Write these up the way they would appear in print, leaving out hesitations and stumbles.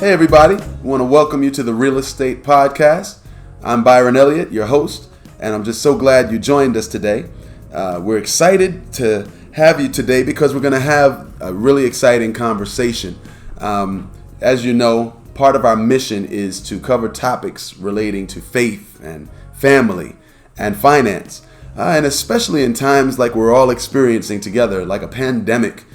Hey everybody, I want to welcome you to the Realist State podcast. I'm Byron Elliott, your host, and I'm just so glad you joined us today. We're excited to have you today because we're going to have a really exciting conversation. As you know, part of our mission is to cover topics relating to faith and family and finance, and especially in times like we're all experiencing together, like a pandemic.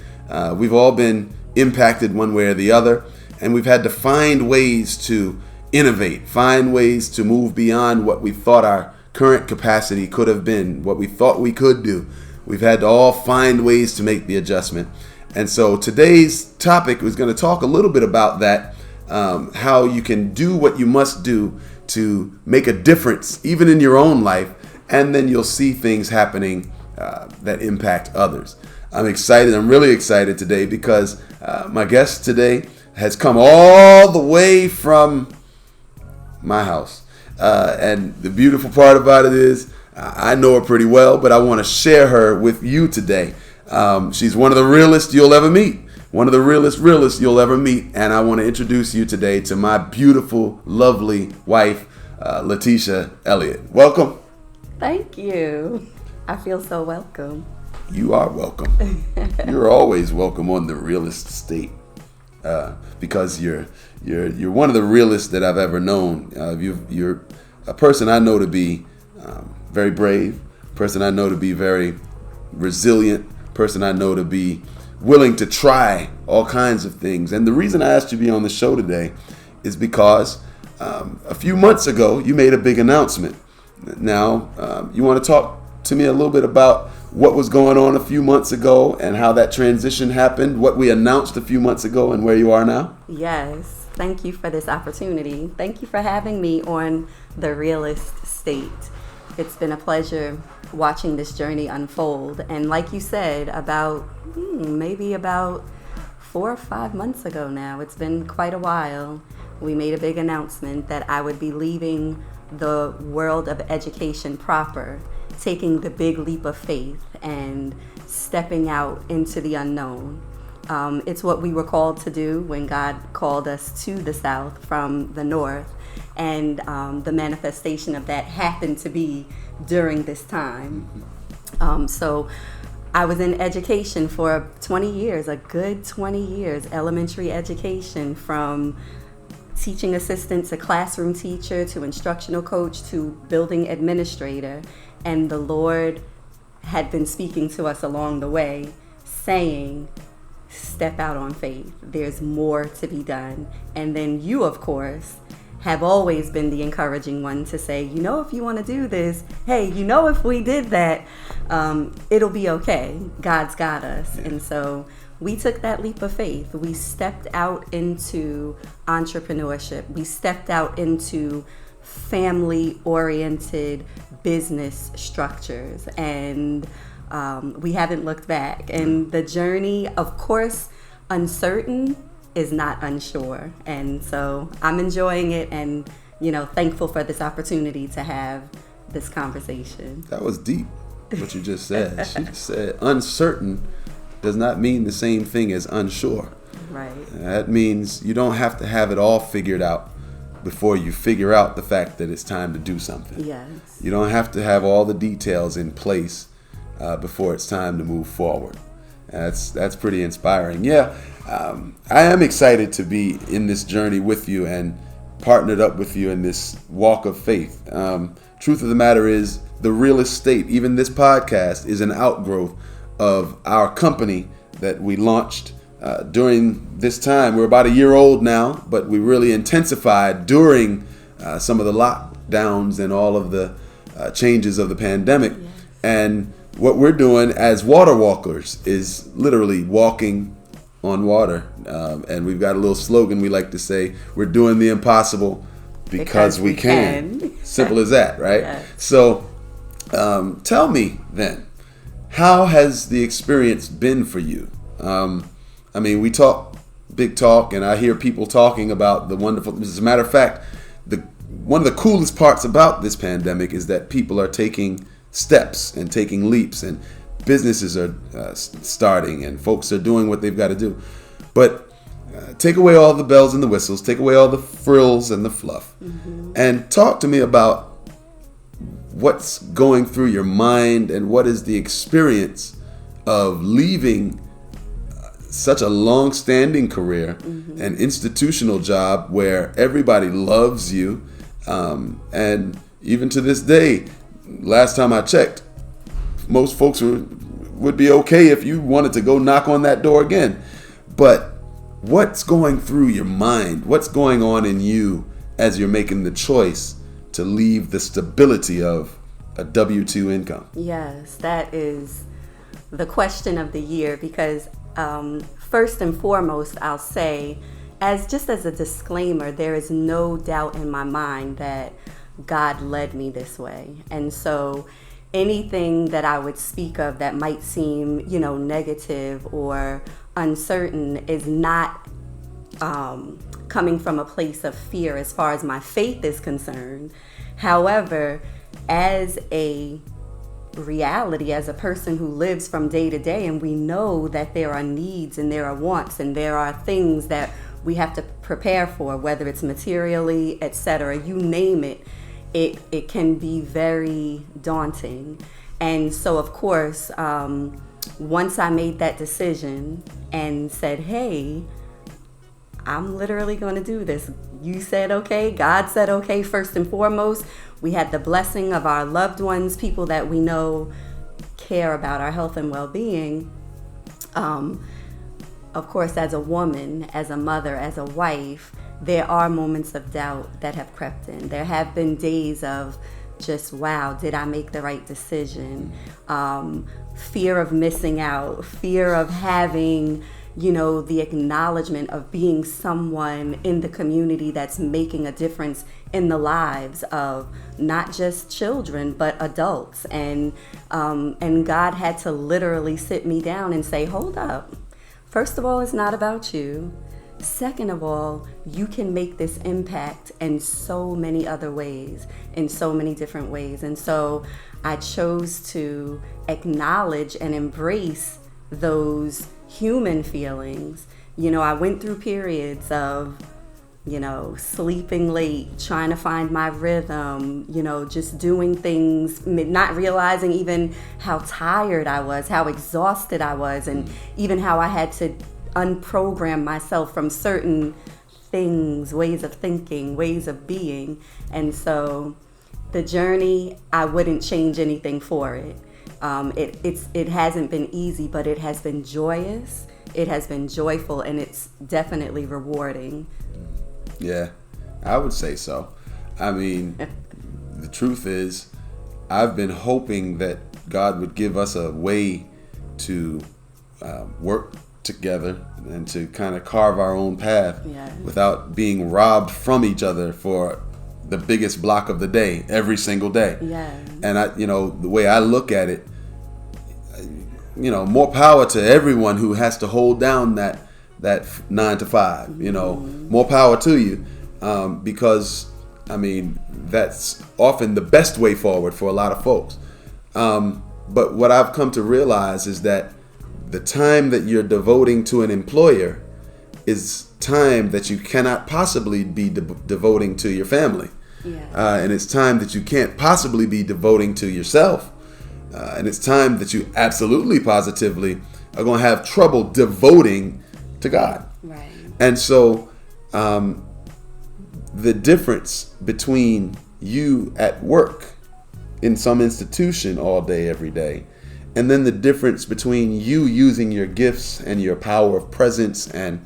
We've all been impacted one way or the other, and we've had to find ways to innovate, find ways to move beyond what we thought our current capacity could have been, what we thought we could do. We've had to all find ways to make the adjustment. And so today's topic is going to talk a little bit about that, how you can do what you must do to make a difference, even in your own life, and then you'll see things happening that impact others. I'm excited. I'm really excited today because my guest today has come all the way from my house. And the beautiful part about it is I know her pretty well, but I want to share her with you today. She's one of the realest you'll ever meet. One of the realest you'll ever meet. And I want to introduce you today to my beautiful, lovely wife, LaTisha Elliott. Welcome. Thank you. I feel so welcome. You are welcome. You're always welcome on the Realist State. Because you're one of the realest that I've ever known. You're a person I know to be very brave, person I know to be very resilient, person I know to be willing to try all kinds of things. And the reason I asked you to be on the show today is because a few months ago you made a big announcement. Now, you want to talk to me a little bit about what was going on a few months ago and how that transition happened, what we announced a few months ago and where you are now? Yes. Thank you for this opportunity. Thank you for having me on the Realist State. It's been a pleasure watching this journey unfold. And like you said, maybe about 4 or 5 months ago now, it's been quite a while, we made a big announcement that I would be leaving the world of education proper, taking the big leap of faith and stepping out into the unknown. It's what we were called to do when God called us to the South from the North. And the manifestation of that happened to be during this time. So I was in education for 20 years, a good 20 years, elementary education, from teaching assistant to classroom teacher to instructional coach to building administrator. And the Lord had been speaking to us along the way, saying, step out on faith. There's more to be done. And then you, of course, have always been the encouraging one to say, if you want to do this, hey, if we did that, it'll be okay. God's got us. Yeah. And so we took that leap of faith. We stepped out into entrepreneurship. We stepped out into family-oriented business structures, and we haven't looked back. And the journey, of course, uncertain is not unsure, and so I'm enjoying it and thankful for this opportunity to have this conversation. That was deep, what you just said. She just said uncertain does not mean the same thing as unsure. Right. That means you don't have to have it all figured out before you figure out the fact that it's time to do something. Yes. You don't have to have all the details in place before it's time to move forward. That's pretty inspiring. Yeah, I am excited to be in this journey with you and partnered up with you in this walk of faith. Truth of the matter is, the Realist State, even this podcast, is an outgrowth of our company that we launched during this time. We're about a year old now, but we really intensified during some of the lockdowns and all of the changes of the pandemic. Yes. And what we're doing as Waterwalkers is literally walking on water. And we've got a little slogan we like to say, we're doing the impossible because we can. Simple as that, right? Yes. So tell me then, how has the experience been for you? We talk big talk, and I hear people talking about the wonderful. As a matter of fact, one of the coolest parts about this pandemic is that people are taking steps and taking leaps, and businesses are starting, and folks are doing what they've got to do. But take away all the bells and the whistles, take away all the frills and the fluff, and talk to me about what's going through your mind and what is the experience of leaving such a long-standing career, an institutional job where everybody loves you, and even to this day, last time I checked, most folks would be okay if you wanted to go knock on that door again. But what's going through your mind? What's going on in you as you're making the choice to leave the stability of a W-2 income? Yes, that is the question of the year, because first and foremost, I'll say, as a disclaimer, there is no doubt in my mind that God led me this way. And so anything that I would speak of that might seem, negative or uncertain is not coming from a place of fear as far as my faith is concerned. However, as a reality, as a person who lives from day to day, and we know that there are needs and there are wants and there are things that we have to prepare for, whether it's materially, etc., you name it, it can be very daunting. And so, of course, once I made that decision and said, hey, I'm literally going to do this. You said okay, God said okay. First and foremost, we had the blessing of our loved ones, people that we know care about our health and well-being. Of course, as a woman, as a mother, as a wife, there are moments of doubt that have crept in. There have been days of just, wow, did I make the right decision? Fear of missing out, fear of having, the acknowledgement of being someone in the community that's making a difference in the lives of not just children, but adults. And God had to literally sit me down and say, hold up. First of all, it's not about you. Second of all, you can make this impact in so many other ways, in so many different ways. And so I chose to acknowledge and embrace those human feelings. I went through periods of, sleeping late, trying to find my rhythm, just doing things, not realizing even how tired I was, how exhausted I was, and even how I had to unprogram myself from certain things, ways of thinking, ways of being. And so the journey, I wouldn't change anything for it. It hasn't been easy, but it has been joyous, it has been joyful, and it's definitely rewarding. Yeah, I would say so. I mean, the truth is, I've been hoping that God would give us a way to work together and to kind of carve our own path without being robbed from each other for the biggest block of the day every single day. Yeah. And the way I look at it, more power to everyone who has to hold down that 9 to 5, more power to you, because that's often the best way forward for a lot of folks. But what I've come to realize is that the time that you're devoting to an employer is time that you cannot possibly be devoting to your family. Yeah. And it's time that you can't possibly be devoting to yourself. And it's time that you absolutely positively are going to have trouble devoting to God. Right. And so the difference between you at work in some institution all day, every day, and then the difference between you using your gifts and your power of presence and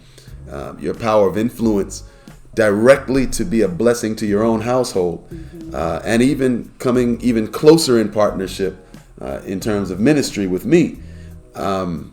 your power of influence directly to be a blessing to your own household, and even coming even closer in partnership in terms of ministry with me. That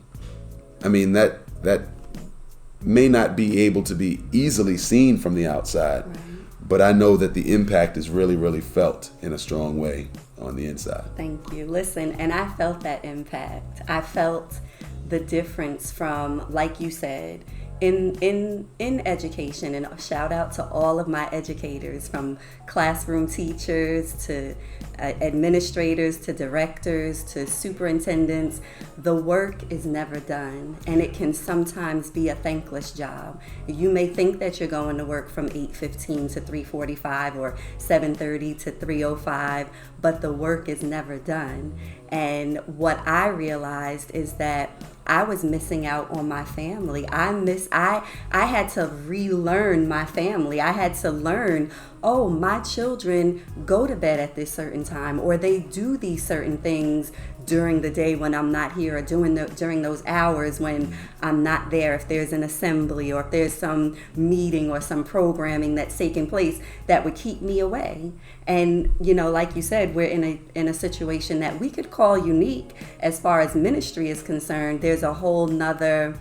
may not be able to be easily seen from the outside, right. But I know that the impact is really, really felt in a strong way on the inside. Thank you. Listen, and I felt that impact. I felt the difference from, like you said, in education, and a shout out to all of my educators, from classroom teachers to administrators to directors to superintendents, the work is never done, and it can sometimes be a thankless job. You may think that you're going to work from 8:15 to 3:45 or 7:30 to 3:05, but the work is never done. And what I realized is that I was missing out on my family. I had to relearn my family. I had to learn, oh, my children go to bed at this certain time, or they do these certain things during the day when I'm not here, or during those hours when I'm not there. If there's an assembly, or if there's some meeting or some programming that's taking place that would keep me away. And, like you said, we're in a situation that we could call unique as far as ministry is concerned. There's a whole nother,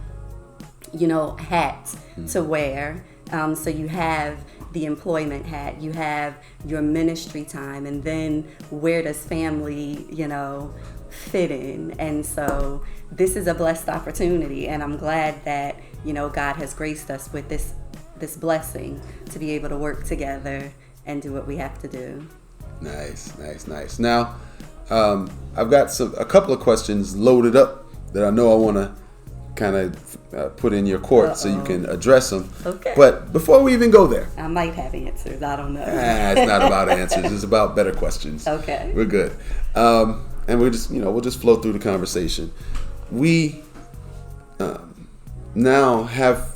hat to wear. So you have the employment hat, you have your ministry time, and then where does family, fit in? And so this is a blessed opportunity, and I'm glad that, God has graced us with this blessing to be able to work together and do what we have to do. Nice. Now, I've got a couple of questions loaded up that I know I want to kind of put in your court so you can address them. Okay. But before we even go there, I might have answers. I don't know. It's not about answers. It's about better questions. Okay. We're good. And we'll just flow through the conversation. We now have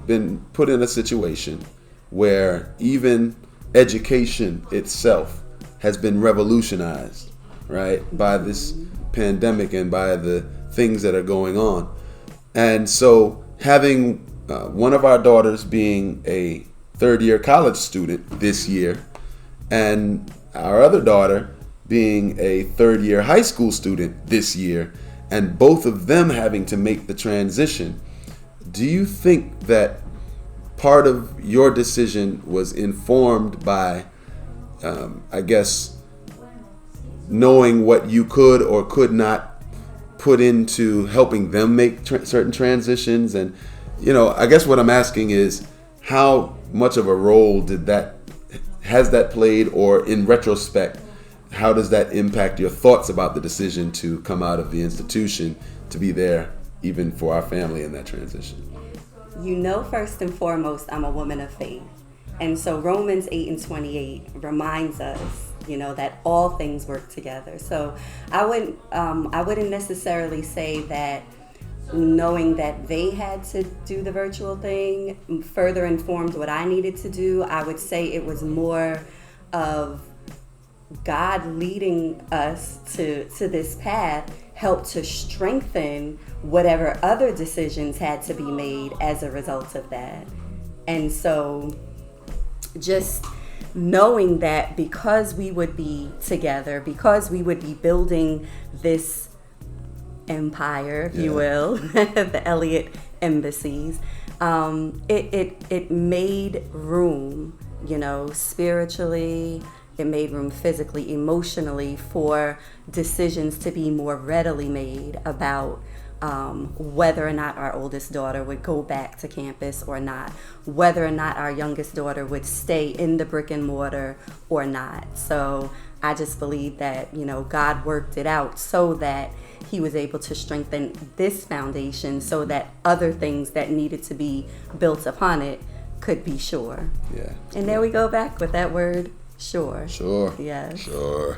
been put in a situation where even education itself has been revolutionized, right, by this pandemic and by the things that are going on. And so having one of our daughters being a third-year college student this year, and our other daughter being a third-year high school student this year, and both of them having to make the transition, do you think that part of your decision was informed by, knowing what you could or could not put into helping them make certain transitions? And, I guess what I'm asking is, how much of a role has that played, or in retrospect, how does that impact your thoughts about the decision to come out of the institution to be there even for our family in that transition? First and foremost, I'm a woman of faith. And so Romans 8:28 reminds us, that all things work together. So I wouldn't necessarily say that knowing that they had to do the virtual thing further informed what I needed to do. I would say it was more of God leading us to this path helped to strengthen whatever other decisions had to be made as a result of that. And so just knowing that because we would be together, because we would be building this empire, if you will, the Elliott embassies, it made room, spiritually, it made room physically, emotionally, for decisions to be more readily made about whether or not our oldest daughter would go back to campus or not, whether or not our youngest daughter would stay in the brick and mortar or not. So I just believe that, God worked it out so that he was able to strengthen this foundation so that other things that needed to be built upon it could be sure. Yeah. And there we go back with that word, sure. Sure. Yes. Sure.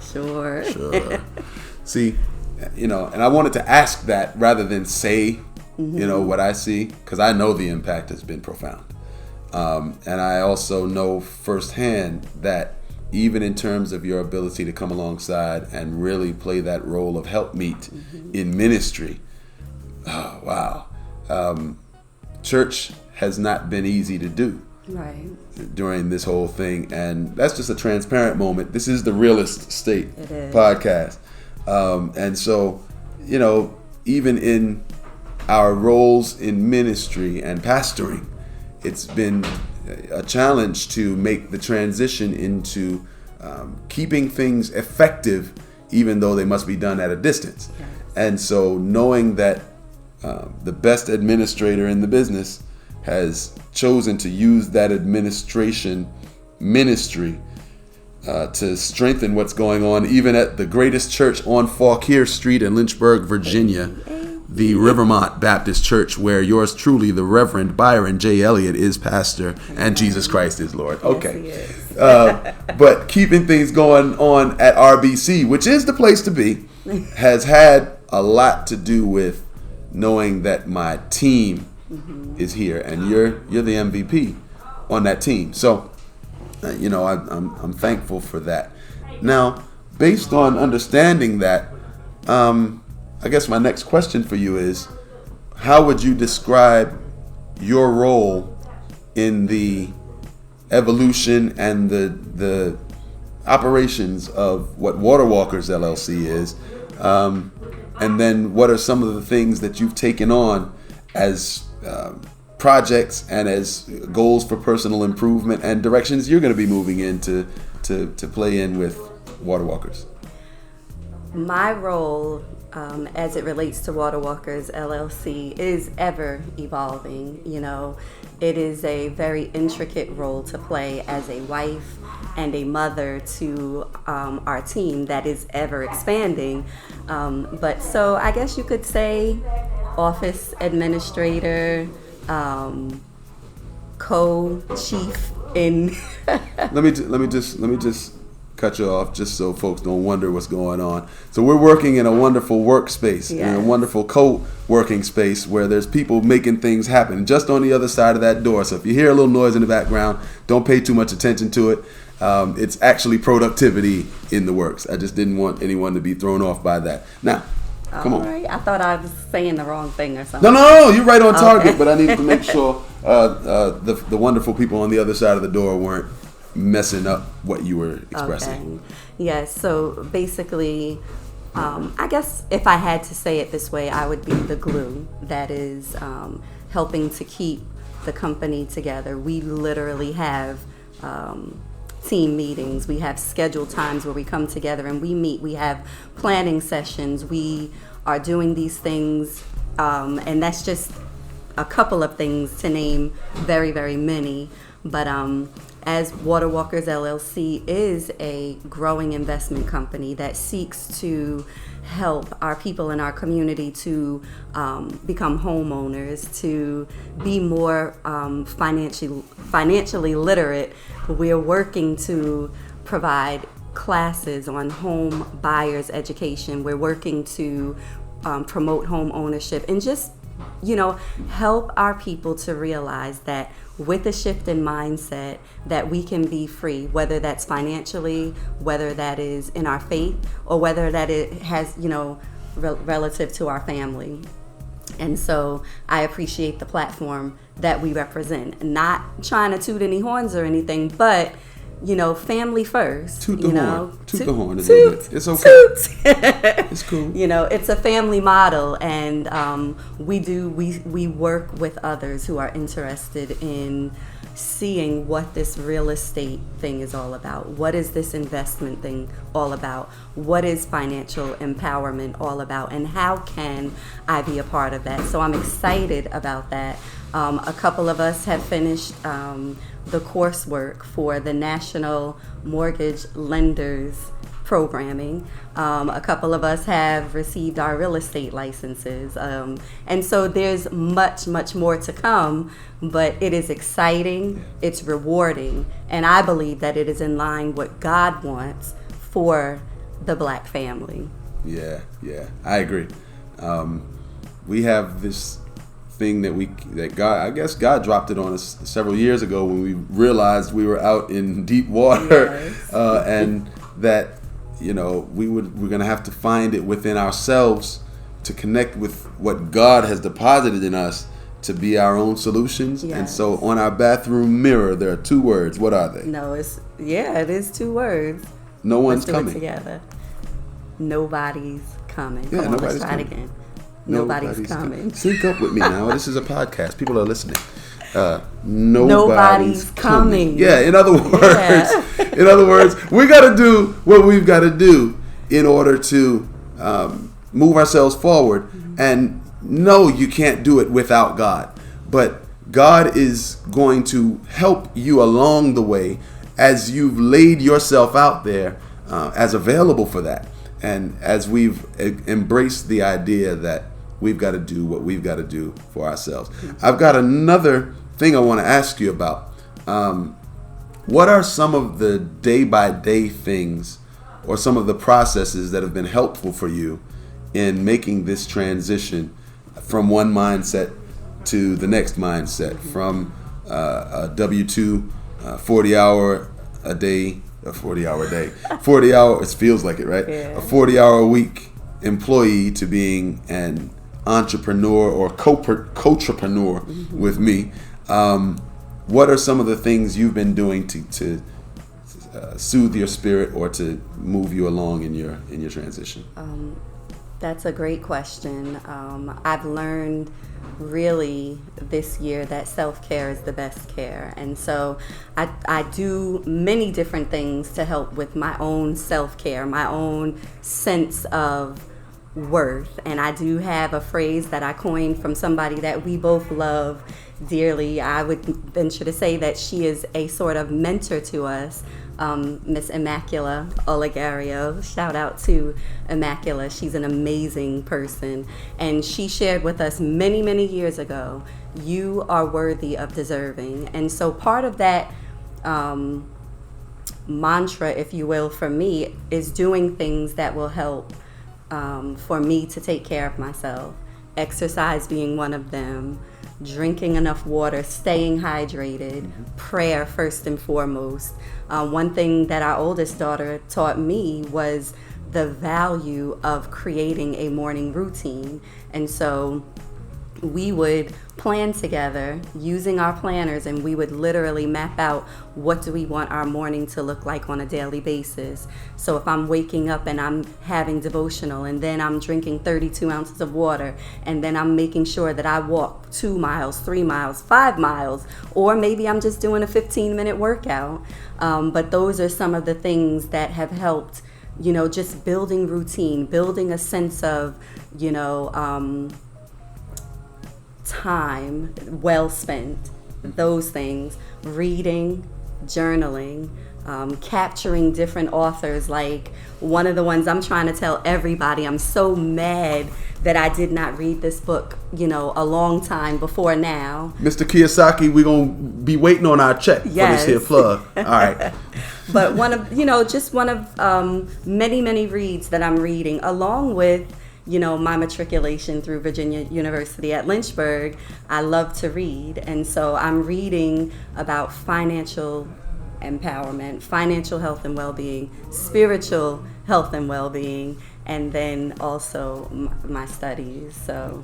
See, and I wanted to ask that rather than say, what I see, because I know the impact has been profound. And I also know firsthand that even in terms of your ability to come alongside and really play that role of helpmeet in ministry, church has not been easy to do. Right. During this whole thing, and that's just a transparent moment. This is the Realist State podcast, and so even in our roles in ministry and pastoring, it's been a challenge to make the transition into keeping things effective, even though they must be done at a distance. Yes. And so knowing that the best administrator in the business has chosen to use that administration ministry to strengthen what's going on, even at the greatest church on Fauquier Street in Lynchburg, Virginia, the Rivermont Baptist Church, where yours truly, the Reverend Byron J. Elliott, is pastor, and Jesus Christ is Lord. Okay. Yes, but keeping things going on at RBC, which is the place to be, has had a lot to do with knowing that my team is here, and you're the MVP on that team. So, I'm thankful for that. Now, based on understanding that, I guess my next question for you is, how would you describe your role in the evolution and the operations of what Waterwalkers LLC is? And then what are some of the things that you've taken on as projects and as goals for personal improvement and directions you're going to be moving in to play in with Waterwalkers? My role as it relates to Waterwalkers LLC is ever evolving. It is a very intricate role to play as a wife and a mother to our team that is ever expanding. But so I guess you could say office administrator, co-chief in. Let me just cut you off just so folks don't wonder what's going on. So we're working in a wonderful workspace, in a wonderful co-working space where there's people making things happen just on the other side of that door. So if you hear a little noise in the background, don't pay too much attention to it. It's actually productivity in the works. I just didn't want anyone to be thrown off by that. Now, come on. Right. I thought I was saying the wrong thing or something. No, you're right on target, okay. But I need to make sure the wonderful people on the other side of the door weren't messing up what you were expressing. Okay. Yes, so basically, I guess if I had to say it this way, I would be the glue that is helping to keep the company together. We literally have team meetings. We have scheduled times where we come together and we meet. We have planning sessions. We are doing these things, and that's just a couple of things to name very, very many. But as Waterwalkers LLC is a growing investment company that seeks to help our people in our community to become homeowners, to be more financially literate, we're working to provide classes on home buyers education. We're working to promote home ownership and just, help our people to realize that with a shift in mindset that we can be free, whether that's financially, whether that is in our faith, or whether that it has, relative to our family. And so I appreciate the platform that we represent. Not trying to toot any horns or anything, but family first. Toot the horn. Toot the horn. It's okay. Toot. It's cool. It's a family model, and we work with others who are interested in seeing what this real estate thing is all about. What is this investment thing all about? What is financial empowerment all about? And how can I be a part of that? So I'm excited about that. A couple of us have finished the coursework for the National Mortgage Lenders programming. A couple of us have received our real estate licenses. And so there's much, much more to come, but it is exciting, it's rewarding, and I believe that it is in line what God wants for the Black family. Yeah, I agree. We have this thing that God dropped it on us several years ago when we realized we were out in deep water. Yes. And that we're gonna have to find it within ourselves to connect with what God has deposited in us to be our own solutions. Yes. And so on our bathroom mirror there are 2 words. What are they? No, it is 2 words. No one's Let's do coming it together. Nobody's coming. Yeah, Come on, nobody's let's try coming. it again. Nobody's coming. Sync up with me now. This is a podcast. People are listening. Nobody's coming. Yeah, in other words, we got to do what we've got to do in order to move ourselves forward. Mm-hmm. And no, you can't do it without God. But God is going to help you along the way as you've laid yourself out there as available for that, and as we've embraced the idea that we've got to do what we've got to do for ourselves. I've got another thing I want to ask you about. What are some of the day-by-day things or some of the processes that have been helpful for you in making this transition from one mindset to the next mindset, from a W-2 40-hour a day, a 40-hour day, 40 hour, it feels like it, right? Yeah. A 40-hour a week employee to being an entrepreneur or co-entrepreneur with me. What are some of the things you've been doing to soothe your spirit or to move you along in your transition? That's a great question. I've learned really this year that self-care is the best care. And so I do many different things to help with my own self-care, my own sense of worth. And I do have a phrase that I coined from somebody that we both love dearly. I would venture to say that she is a sort of mentor to us, Miss Immacula Olegario. Shout out to Immacula. She's an amazing person. And she shared with us many, many years ago, you are worthy of deserving. And so part of that mantra, if you will, for me is doing things that will help for me to take care of myself. Exercise being one of them. Drinking enough water, staying hydrated, prayer first and foremost. One thing that our oldest daughter taught me was the value of creating a morning routine. And so we would plan together using our planners, and we would literally map out what do we want our morning to look like on a daily basis. So if I'm waking up and I'm having devotional, and then I'm drinking 32 ounces of water, and then I'm making sure that I walk 2 miles, 3 miles, 5 miles, or maybe I'm just doing a 15-minute workout. But those are some of the things that have helped, just building routine, building a sense of, time well spent, those things, reading, journaling, capturing different authors. Like one of the ones I'm trying to tell everybody, I'm so mad that I did not read this book, a long time before now. Mr. Kiyosaki, we're going to be waiting on our check for this here plug. All right. But one of many, many reads that I'm reading, along with my matriculation through Virginia University at Lynchburg. I love to read, and so I'm reading about financial empowerment, financial health and well-being, spiritual health and well-being, and then also my studies. So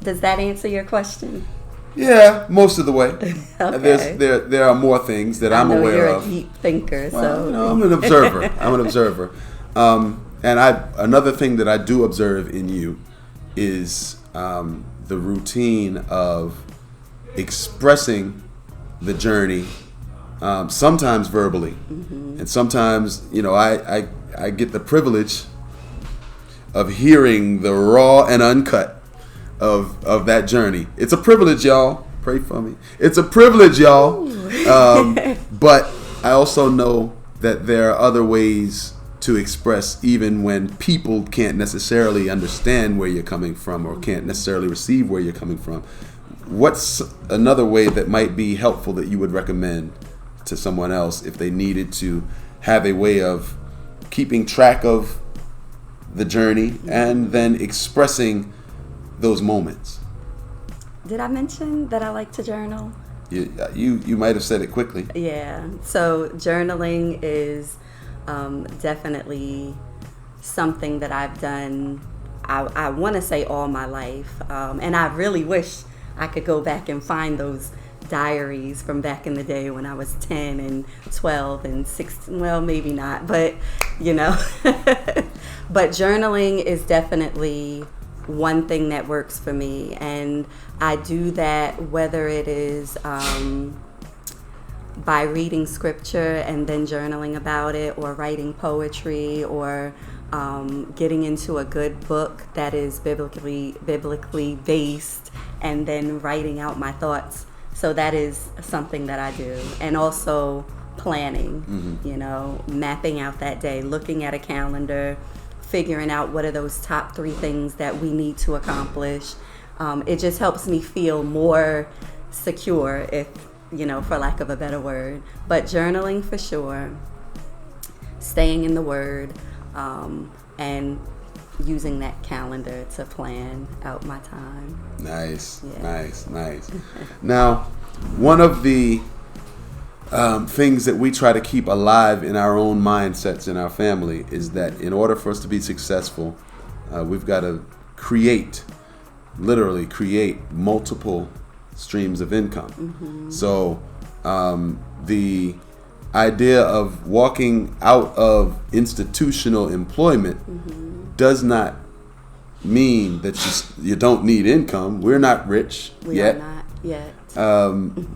does that answer your question? Yeah, most of the way. Okay. There are more things that I'm aware of. You're a deep thinker, Well, I'm an observer. And another thing that I do observe in you is the routine of expressing the journey, sometimes verbally, and sometimes I get the privilege of hearing the raw and uncut of that journey. It's a privilege, y'all. Pray for me. It's a privilege, y'all. But I also know that there are other ways to express, even when people can't necessarily understand where you're coming from or can't necessarily receive where you're coming from. What's another way that might be helpful that you would recommend to someone else if they needed to have a way of keeping track of the journey and then expressing those moments? Did I mention that I like to journal? You might have said it quickly. Yeah. So journaling is definitely something that I've done, I want to say all my life. And I really wish I could go back and find those diaries from back in the day when I was 10 and 12 and 16. Well, maybe not, but but journaling is definitely one thing that works for me. And I do that whether it is by reading scripture and then journaling about it, or writing poetry, or getting into a good book that is biblically based and then writing out my thoughts. So that is something that I do. And also planning, mapping out that day, looking at a calendar, figuring out what are those top 3 things that we need to accomplish. It just helps me feel more secure, if, for lack of a better word. But journaling for sure, staying in the Word, and using that calendar to plan out my time. Nice. Now, one of the things that we try to keep alive in our own mindsets in our family is that in order for us to be successful, we've got to literally create multiple streams of income. Mm-hmm. So the idea of walking out of institutional employment does not mean that you don't need income. We're not rich yet. We are not yet.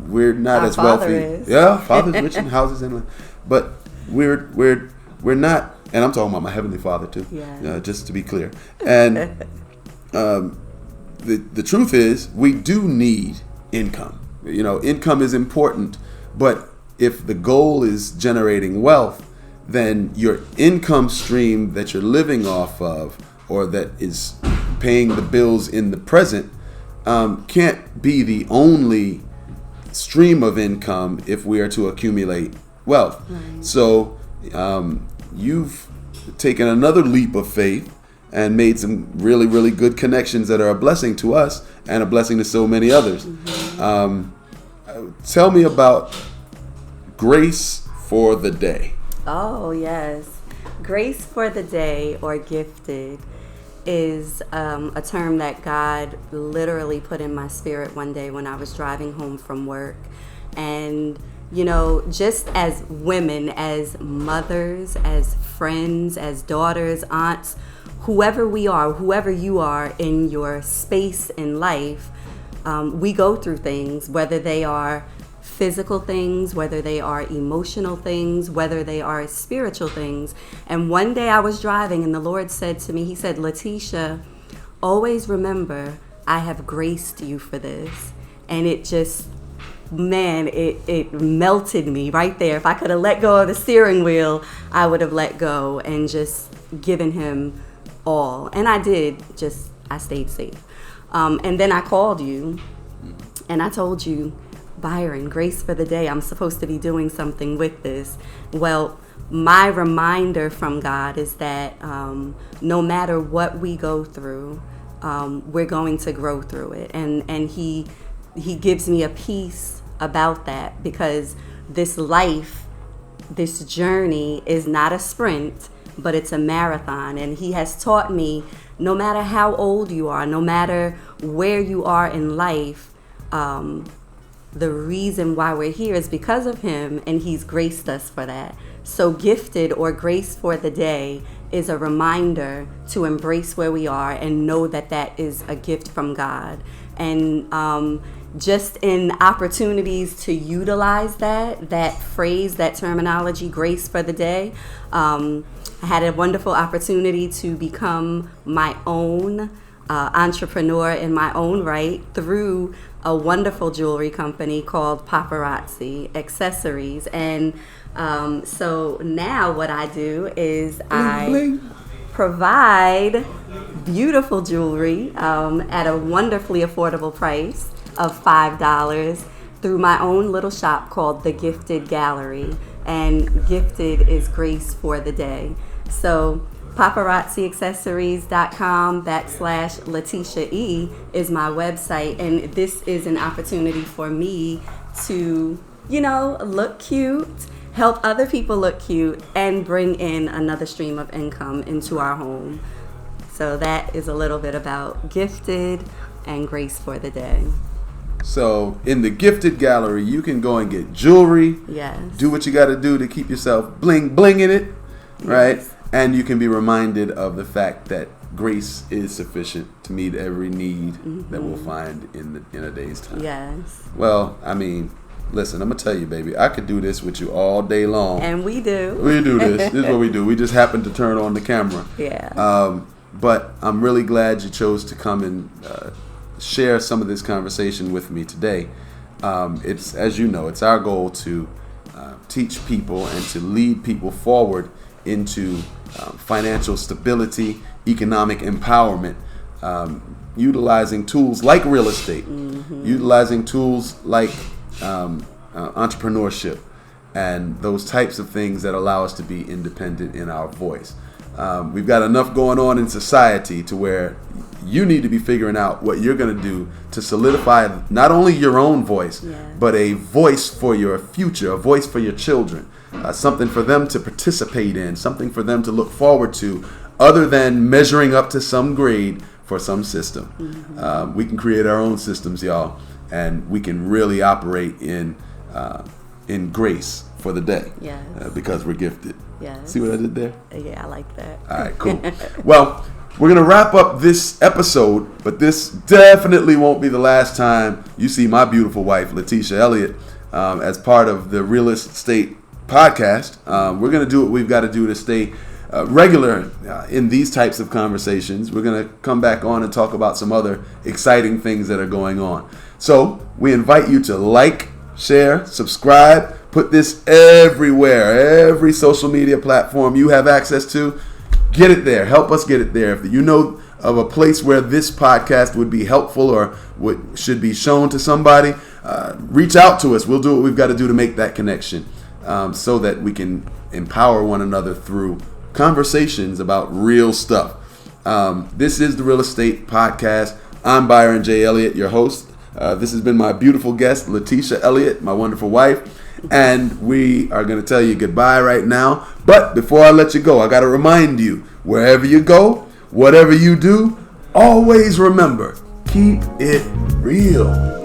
We're not Our as wealthy. father is. Yeah, father's rich in houses and, but we're not. And I'm talking about my heavenly Father too. Yeah. Just to be clear. And the truth is, we do need income. Income is important, but if the goal is generating wealth, then your income stream that you're living off of, or that is paying the bills in the present, can't be the only stream of income if we are to accumulate wealth. Right. So you've taken another leap of faith and made some really, really good connections that are a blessing to us and a blessing to so many others. Mm-hmm. Tell me about Grace for the Day. Oh, yes. Grace for the Day, or gifted, is a term that God literally put in my spirit one day when I was driving home from work. And, just as women, as mothers, as friends, as daughters, aunts, whoever we are, whoever you are in your space in life, we go through things, whether they are physical things, whether they are emotional things, whether they are spiritual things. And one day I was driving and the Lord said to me, He said, LaTisha, always remember, I have graced you for this. And it just, man, it melted me right there. If I could have let go of the steering wheel, I would have let go and just given Him all. And I did, I stayed safe. And then I called you and I told you, Byron, Grace for the Day, I'm supposed to be doing something with this. Well, my reminder from God is that no matter what we go through, we're going to grow through it. And he gives me a peace about that, because this life, this journey is not a sprint, but it's a marathon. And He has taught me, no matter how old you are, no matter where you are in life, the reason why we're here is because of Him, and He's graced us for that. So gifted, or Grace for the Day, is a reminder to embrace where we are and know that that is a gift from God. And just in opportunities to utilize that phrase, that terminology, Grace for the Day, I had a wonderful opportunity to become my own entrepreneur in my own right through a wonderful jewelry company called Paparazzi Accessories. And so now what I do is I provide beautiful jewelry at a wonderfully affordable price of $5 through my own little shop called The Gifted Gallery. And gifted is Grace for the Day. So paparazziaccessories.com/LaTisha E is my website, and this is an opportunity for me to, look cute, help other people look cute, and bring in another stream of income into our home. So that is a little bit about gifted and Grace for the Day. So in the Gifted Gallery, you can go and get jewelry. Yes. Do what you got to do to keep yourself bling in it, right? Yes. And you can be reminded of the fact that grace is sufficient to meet every need that we'll find in a day's time. Yes. Well, I mean, listen, I'm going to tell you, baby, I could do this with you all day long. And we do. We do this. This is what we do. We just happen to turn on the camera. Yeah. But I'm really glad you chose to come and share some of this conversation with me today. It's, as you know, it's our goal to teach people and to lead people forward into financial stability, economic empowerment, utilizing tools like real estate, utilizing tools like entrepreneurship, and those types of things that allow us to be independent in our voice. We've got enough going on in society to where you need to be figuring out what you're going to do to solidify not only your own voice, but a voice for your future, a voice for your children, something for them to participate in, something for them to look forward to, other than measuring up to some grade for some system. We can create our own systems, y'all, and we can really operate in grace for the day, because we're gifted. See what I did there? Yeah, I like that. All right, cool. Well, we're going to wrap up this episode, but this definitely won't be the last time you see my beautiful wife, LaTisha Elliott, as part of the Realist State podcast. We're going to do what we've got to do to stay regular in these types of conversations. We're going to come back on and talk about some other exciting things that are going on. So we invite you to like, share, subscribe, put this everywhere, every social media platform you have access to. Get it there. Help us get it there. If you know of a place where this podcast would be helpful or should be shown to somebody, reach out to us. We'll do what we've got to do to make that connection, so that we can empower one another through conversations about real stuff. This is the Real Estate Podcast. I'm Byron J. Elliott, your host. This has been my beautiful guest, LaTisha Elliott, my wonderful wife. And we are going to tell you goodbye right now. But before I let you go, I got to remind you, wherever you go, whatever you do, always remember, keep it real.